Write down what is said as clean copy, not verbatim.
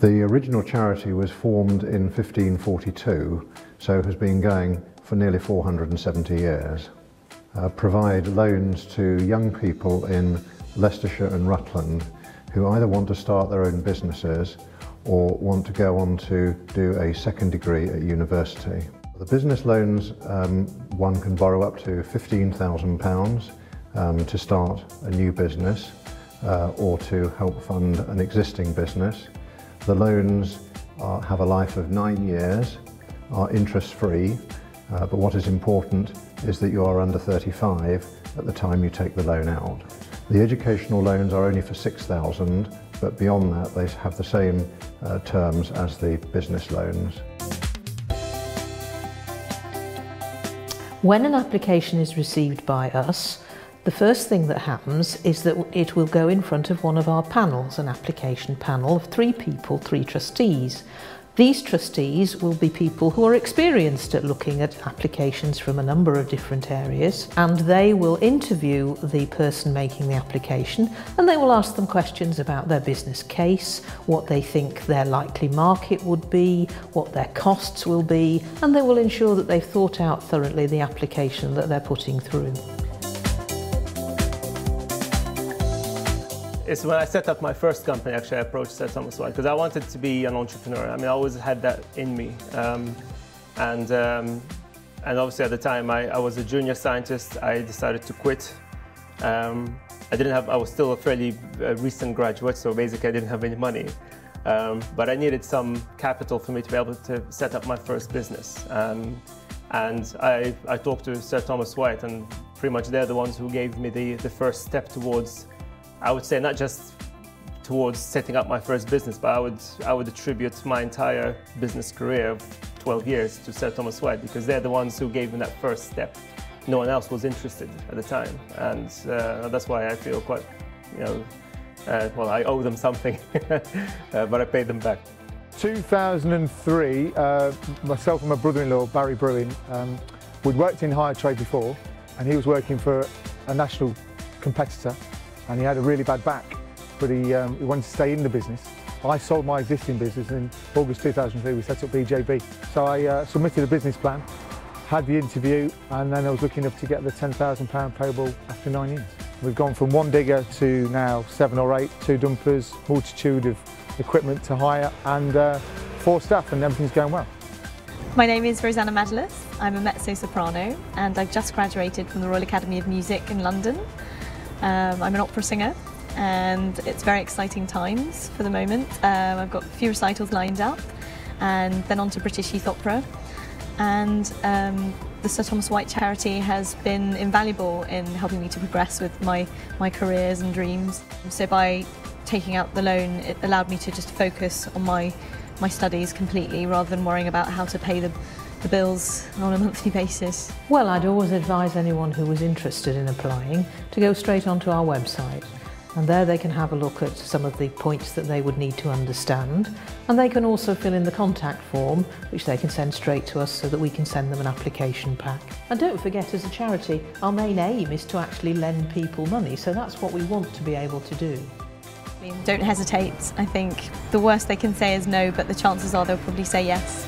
The original charity was formed in 1542, so has been going for nearly 470 years. Provide loans to young people in Leicestershire and Rutland who either want to start their own businesses or want to go on to do a second degree at university. The business loans, one can borrow up to £15,000 to start a new business or to help fund an existing business. The loans have a life of 9 years, are interest-free, but what is important is that you are under 35 at the time you take the loan out. The educational loans are only for £6,000, but beyond that they have the same terms as the business loans. When an application is received by us, the first thing that happens is that it will go in front of one of our panels, an application panel of 3 people, 3 trustees. These trustees will be people who are experienced at looking at applications from a number of different areas, and they will interview the person making the application, and they will ask them questions about their business case, what they think their likely market would be, what their costs will be, and they will ensure that they've thought out thoroughly the application that they're putting through. It's when I set up my first company, actually, I approached Sir Thomas White because I wanted to be an entrepreneur. I mean, I always had that in me. And obviously at the time, I was a junior scientist. I decided to quit. I was still a fairly recent graduate, so basically I didn't have any money. But I needed some capital for me to be able to set up my first business. And I talked to Sir Thomas White, and pretty much they're the ones who gave me the first step towards, I would say, not just towards setting up my first business, but I would attribute my entire business career of 12 years to Sir Thomas White, because they're the ones who gave me that first step. No one else was interested at the time, and that's why I feel quite, well, I owe them something, but I paid them back. 2003, myself and my brother-in-law, Barry Brewin, we'd worked in hire trade before, and he was working for a national competitor, and he had a really bad back, but he wanted to stay in the business. I sold my existing business, and in August 2003 we set up BJB. So I submitted a business plan, had the interview, and then I was looking up to get the £10,000 payable after 9 years. We've gone from 1 digger to now 7 or 8, 2 dumpers, multitude of equipment to hire, and 4 staff, and everything's going well. My name is Rosanna Madalis. I'm a mezzo-soprano, and I've just graduated from the Royal Academy of Music in London. I'm an opera singer, and it's very exciting times for the moment. I've got a few recitals lined up, and then on to British Youth Opera. And the Sir Thomas White charity has been invaluable in helping me to progress with my careers and dreams. So by taking out the loan, it allowed me to just focus on my studies completely, rather than worrying about how to pay the bills on a monthly basis. Well, I'd always advise anyone who was interested in applying to go straight onto our website, and there they can have a look at some of the points that they would need to understand, and they can also fill in the contact form, which they can send straight to us so that we can send them an application pack. And don't forget, as a charity, our main aim is to actually lend people money, so that's what we want to be able to do. Don't hesitate. I think the worst they can say is no, but the chances are they'll probably say yes.